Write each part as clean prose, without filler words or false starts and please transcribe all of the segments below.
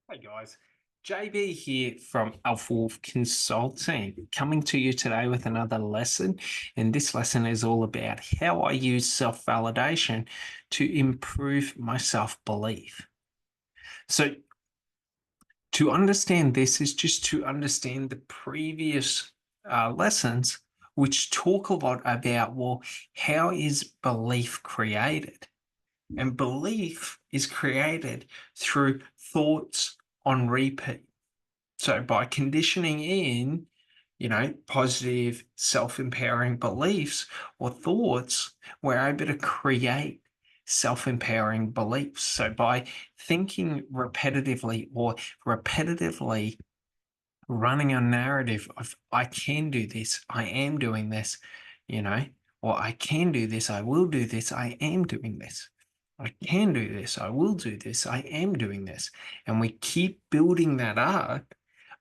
Hey guys, JB here from Alpha Wolf Consulting, coming to you today with another lesson. And this lesson is all about how I use self validation to improve my self belief. So, to understand this is just to understand the previous lessons, which talk a lot about, well, how is belief created? And belief is created through thoughts on repeat. So by conditioning in, positive self-empowering beliefs or thoughts, we're able to create self-empowering beliefs. So by thinking repetitively running a narrative of I can do this, I am doing this, you know, or I can do this, I will do this, I am doing this. I can do this, I will do this, I am doing this. And we keep building that up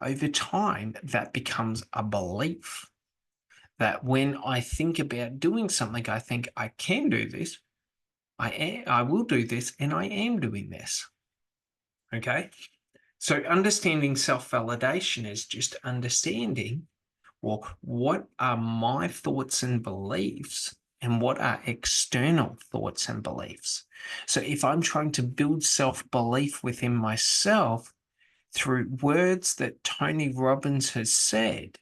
over time, that becomes a belief that when I think about doing something, I think I can do this, I will do this, and I am doing this. Okay. So understanding self-validation is just understanding, well, what are my thoughts and beliefs and what are external thoughts and beliefs? So if I'm trying to build self-belief within myself through words that Tony Robbins has said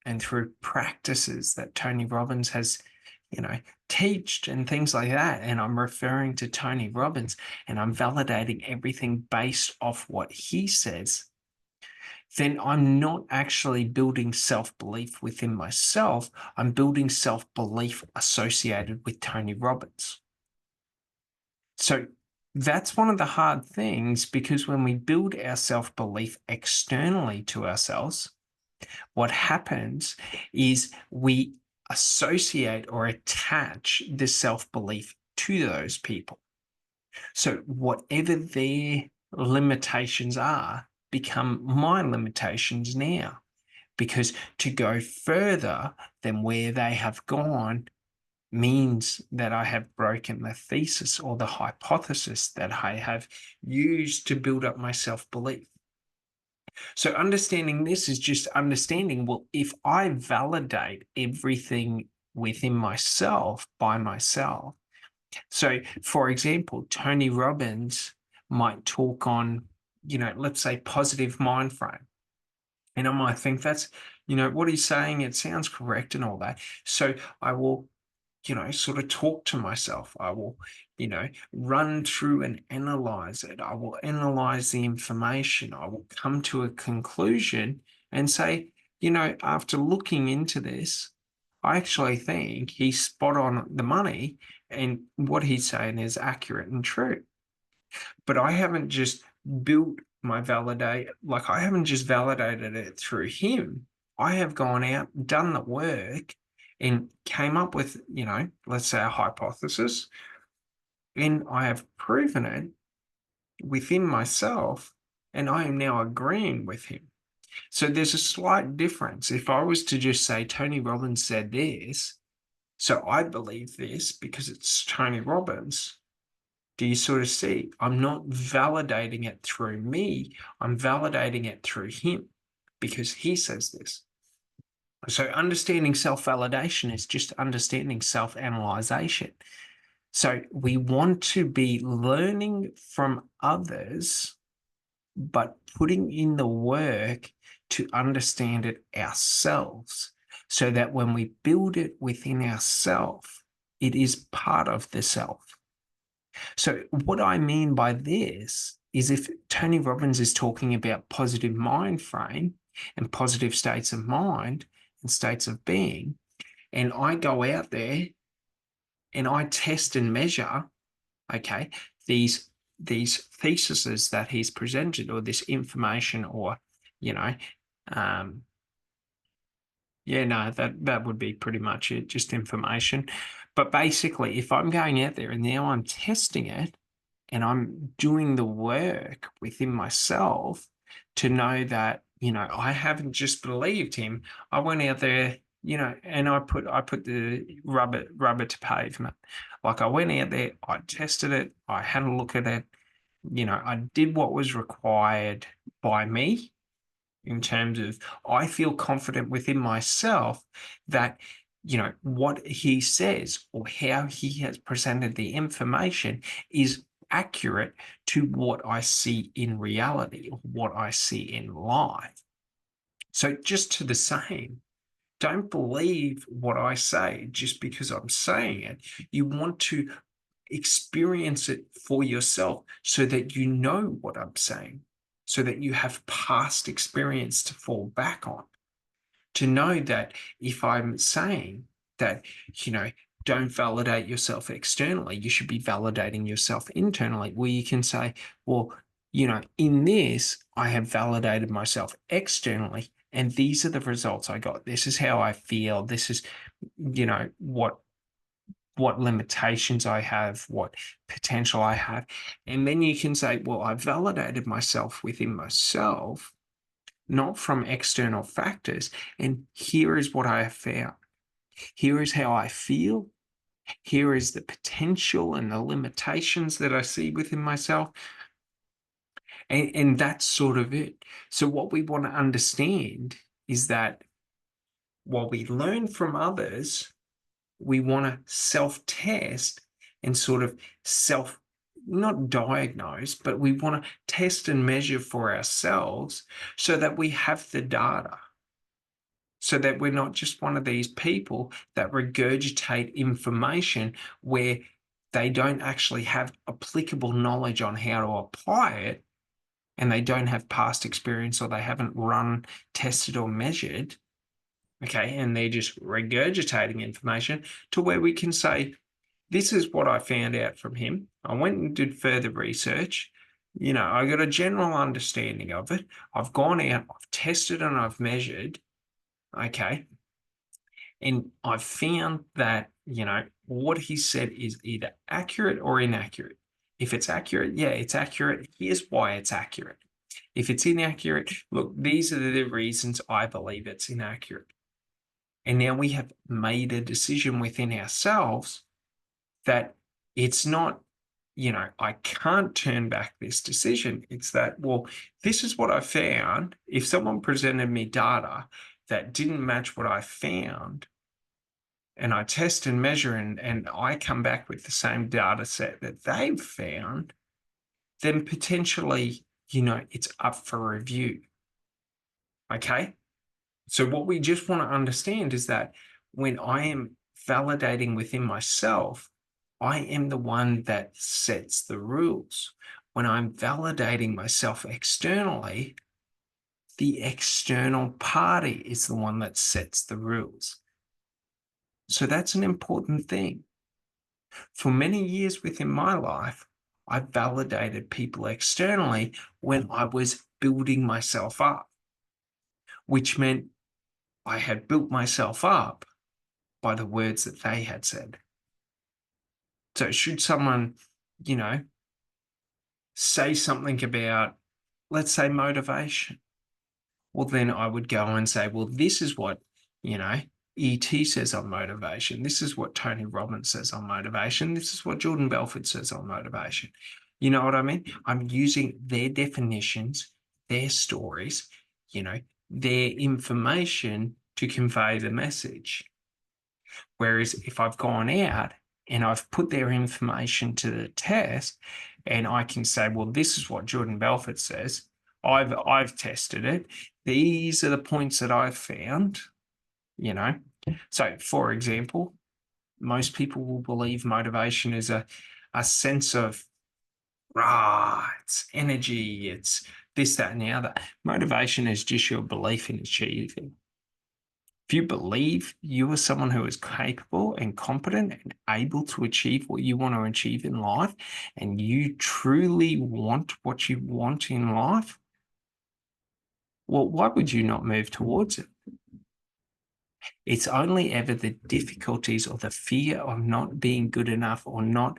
and through practices that Tony Robbins has, teached and things like that. And I'm referring to Tony Robbins and I'm validating everything based off what he says, then I'm not actually building self-belief within myself. I'm building self-belief associated with Tony Robbins. So that's one of the hard things, because when we build our self-belief externally to ourselves, what happens is we associate or attach the self-belief to those people. So whatever their limitations are become my limitations now, because to go further than where they have gone means that I have broken the thesis or the hypothesis that I have used to build up my self-belief. So understanding this is just understanding, well, if I validate everything within myself by myself. So for example, Tony Robbins might talk on, let's say positive mind frame. And I might think that's, what he's saying, it sounds correct and all that. So I will, sort of talk to myself. I will, run through and analyze it. I will analyze the information. I will come to a conclusion and say, after looking into this, I actually think he's spot on the money and what he's saying is accurate and true. But I haven't just built my I haven't just validated it through him. I have gone out, done the work, and came up with, let's say a hypothesis, and I have proven it within myself, and I am now agreeing with him. So there's a slight difference. If I was to just say Tony Robbins said this, so I believe this because it's Tony Robbins. Do you sort of see? I'm not validating it through me. I'm validating it through him because he says this. So understanding self-validation is just understanding self-analyzation. So we want to be learning from others, but putting in the work to understand it ourselves, so that when we build it within ourselves, it is part of the self. So what I mean by this is, if Tony Robbins is talking about positive mind frame and positive states of mind and states of being, and I go out there and I test and measure, okay, these theses that he's presented, or this information, or, um, yeah, no, that would be pretty much it, just information. But basically, if I'm going out there and now I'm testing it, and I'm doing the work within myself to know that, I haven't just believed him. I went out there, and I put the rubber to pavement. Like I went out there, I tested it, I had a look at it, I did what was required by me in terms of I feel confident within myself that, what he says or how he has presented the information is accurate to what I see in reality or what I see in life. So, just to the same, don't believe what I say just because I'm saying it. You want to experience it for yourself so that you know what I'm saying, so that you have past experience to fall back on, to know that if I'm saying that, you know, don't validate yourself externally, you should be validating yourself internally, where you can say, well, in this, I have validated myself externally, and these are the results I got. This is how I feel. This is, what limitations I have, what potential I have. And then you can say, well, I validated myself within myself, not from external factors. And here is what I have found. Here is how I feel. Here is the potential and the limitations that I see within myself. And that's sort of it. So, what we want to understand is that while we learn from others, we want to self test and sort of self not diagnose, but we want to test and measure for ourselves so that we have the data, so that we're not just one of these people that regurgitate information where they don't actually have applicable knowledge on how to apply it, and they don't have past experience, or they haven't run, tested, or measured. Okay. And they're just regurgitating information to where we can say, this is what I found out from him. I went and did further research. I got a general understanding of it. I've gone out, I've tested, and I've measured. Okay. And I've found that, what he said is either accurate or inaccurate. If it's accurate, yeah, it's accurate. Here's why it's accurate. If it's inaccurate, look, these are the reasons I believe it's inaccurate. And now we have made a decision within ourselves that it's not, I can't turn back this decision. It's that, well, this is what I found. If someone presented me data that didn't match what I found, and I test and measure, and I come back with the same data set that they've found, then potentially, it's up for review. Okay. So what we just want to understand is that when I am validating within myself, I am the one that sets the rules. When I'm validating myself externally, the external party is the one that sets the rules. So that's an important thing. For many years within my life, I validated people externally when I was building myself up, which meant I had built myself up by the words that they had said. So should someone, say something about, let's say, motivation, well, then I would go and say, well, this is what, ET says on motivation. This is what Tony Robbins says on motivation. This is what Jordan Belfort says on motivation. You know what I mean? I'm using their definitions, their stories, their information to convey the message. Whereas if I've gone out and I've put their information to the test, and I can say, well, this is what Jordan Belfort says. I've tested it. These are the points that I've found, So, for example, most people will believe motivation is a sense of, it's energy, it's this, that, and the other. Motivation is just your belief in achieving. If you believe you are someone who is capable and competent and able to achieve what you want to achieve in life, and you truly want what you want in life, well, why would you not move towards it? It's only ever the difficulties or the fear of not being good enough or not,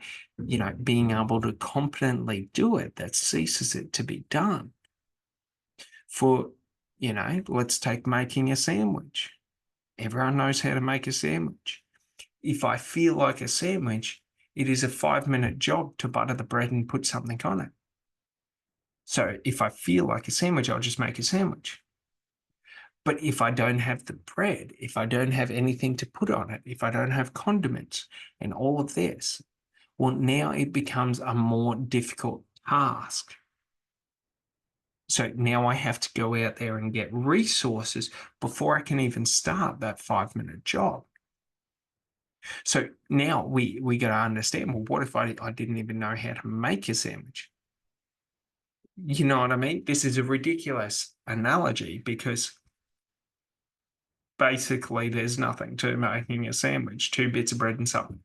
being able to competently do it that ceases it to be done. For, let's take making a sandwich. Everyone knows how to make a sandwich. If I feel like a sandwich, it is a 5-minute job to butter the bread and put something on it. So if I feel like a sandwich, I'll just make a sandwich. But if I don't have the bread, if I don't have anything to put on it, if I don't have condiments and all of this, well, now it becomes a more difficult task. So now I have to go out there and get resources before I can even start that 5-minute job. So now we got to understand, well, what if I didn't even know how to make a sandwich? You know what I mean? This is a ridiculous analogy because basically there's nothing to making a sandwich, 2 bits of bread and something.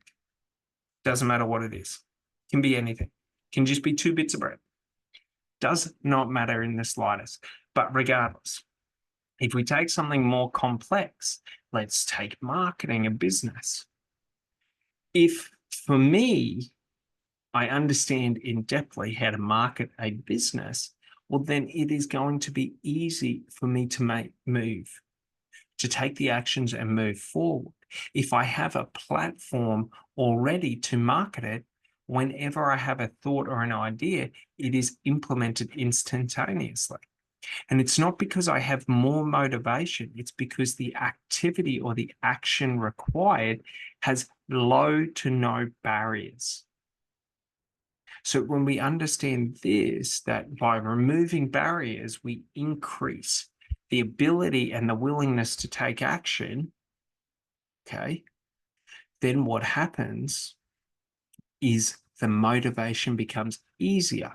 Doesn't matter what it is. Can be anything. Can just be 2 bits of bread. Does not matter in the slightest. But regardless, if we take something more complex, let's take marketing a business. If for me, I understand in depthly how to market a business, well, then it is going to be easy for me to move, to take the actions and move forward. If I have a platform already to market it, whenever I have a thought or an idea, it is implemented instantaneously. And it's not because I have more motivation, it's because the activity or the action required has low to no barriers. So when we understand this, that by removing barriers, we increase the ability and the willingness to take action, okay, then what happens is the motivation becomes easier.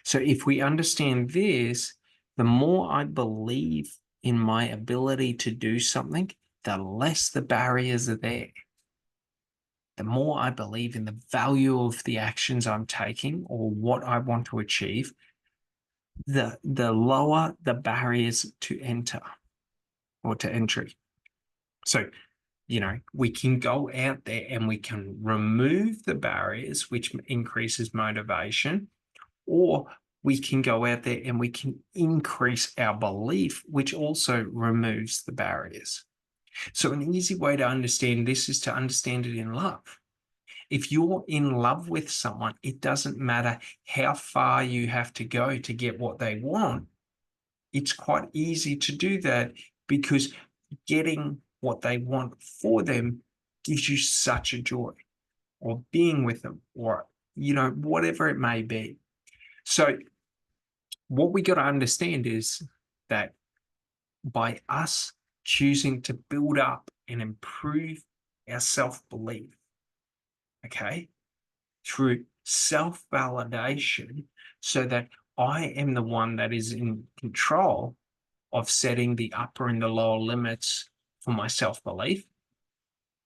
So if we understand this, the more I believe in my ability to do something, the less the barriers are there. The more I believe in the value of the actions I'm taking or what I want to achieve, the lower the barriers to enter or to entry. So, we can go out there and we can remove the barriers, which increases motivation, or we can go out there and we can increase our belief, which also removes the barriers. So an easy way to understand this is to understand it in love. If you're in love with someone, it doesn't matter how far you have to go to get what they want. It's quite easy to do that because getting what they want for them gives you such a joy, or being with them, or, whatever it may be. So what we got to understand is that by us choosing to build up and improve our self-belief, okay, through self-validation, so that I am the one that is in control of setting the upper and the lower limits for my self-belief,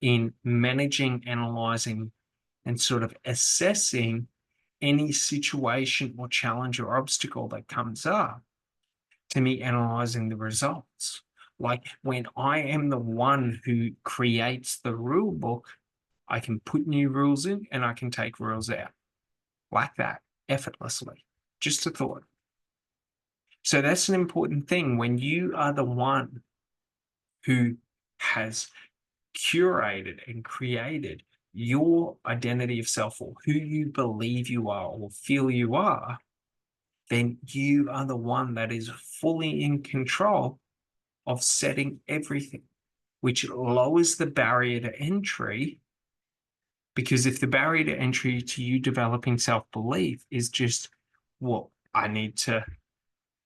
in managing, analyzing, and sort of assessing any situation or challenge or obstacle that comes up, to me analyzing the results. Like when I am the one who creates the rule book, I can put new rules in and I can take rules out like that, effortlessly. Just a thought. So that's an important thing. When you are the one who has curated and created your identity of self, or who you believe you are or feel you are, then you are the one that is fully in control of setting everything, which lowers the barrier to entry. Because if the barrier to entry to you developing self-belief is just, well, I need to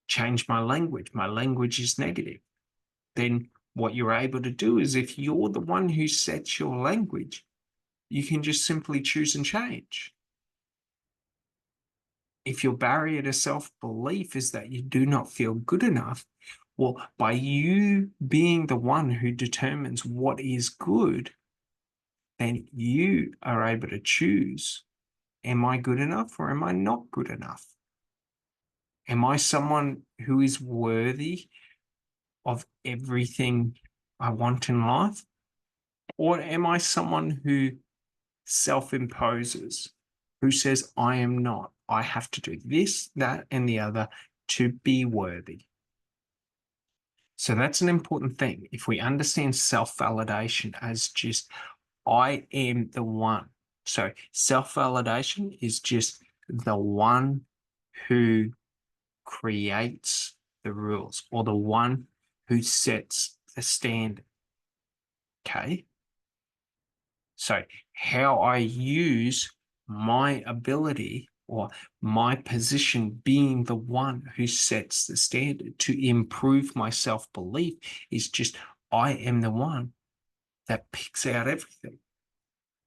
change my language is negative, then what you're able to do is, if you're the one who sets your language, you can just simply choose and change. If your barrier to self-belief is that you do not feel good enough, well, by you being the one who determines what is good, then you are able to choose, am I good enough or am I not good enough? Am I someone who is worthy of everything I want in life? Or am I someone who self-imposes, who says, I am not, I have to do this, that, and the other to be worthy? So that's an important thing. If we understand self-validation as just, I am the one. So self-validation is just the one who creates the rules or the one who sets the standard. Okay. So how I use my ability or my position being the one who sets the standard to improve my self-belief is just I am the one that picks out everything.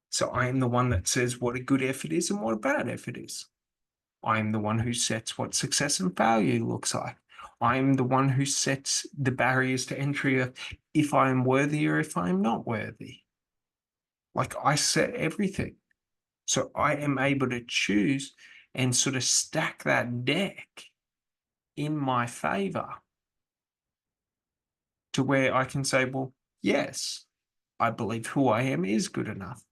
So I am the one that says what a good effort is and what a bad effort is. I am the one who sets what success and failure looks like. I am the one who sets the barriers to entry of if I am worthy or if I am not worthy. Like I set everything. So I am able to choose and sort of stack that deck in my favor to where I can say, well, yes, I believe who I am is good enough.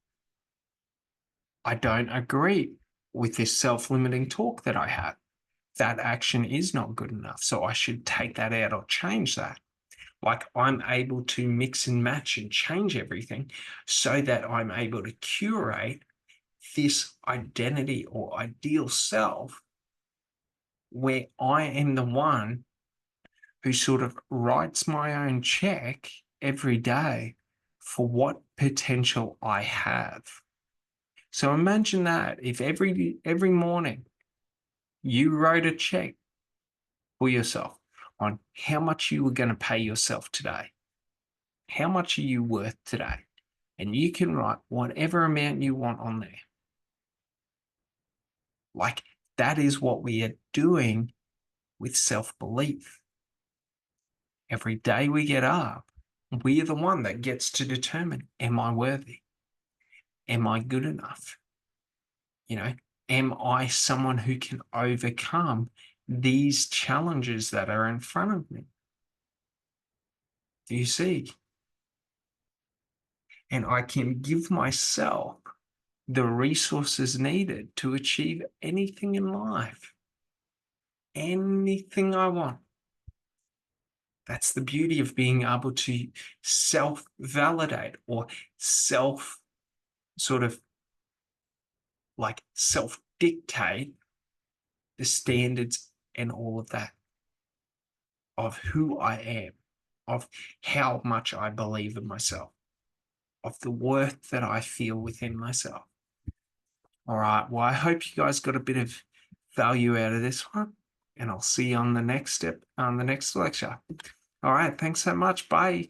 I don't agree with this self-limiting talk that I have. That action is not good enough. So I should take that out or change that. Like I'm able to mix and match and change everything so that I'm able to curate this identity or ideal self where I am the one who sort of writes my own check every day for what potential I have. So imagine that if every morning you wrote a check for yourself on how much you were going to pay yourself today, how much are you worth today, and you can write whatever amount you want on there. Like that is what we are doing with self-belief. Every day we get up, we are the one that gets to determine, am I worthy? Am I good enough? Am I someone who can overcome these challenges that are in front of me? Do you see? And I can give myself the resources needed to achieve anything in life, anything I want. That's the beauty of being able to self-validate or self sort of like self-dictate the standards and all of that of who I am, of how much I believe in myself, of the worth that I feel within myself. All right. Well, I hope you guys got a bit of value out of this one, and I'll see you on the next step, on the next lecture. All right. Thanks so much. Bye.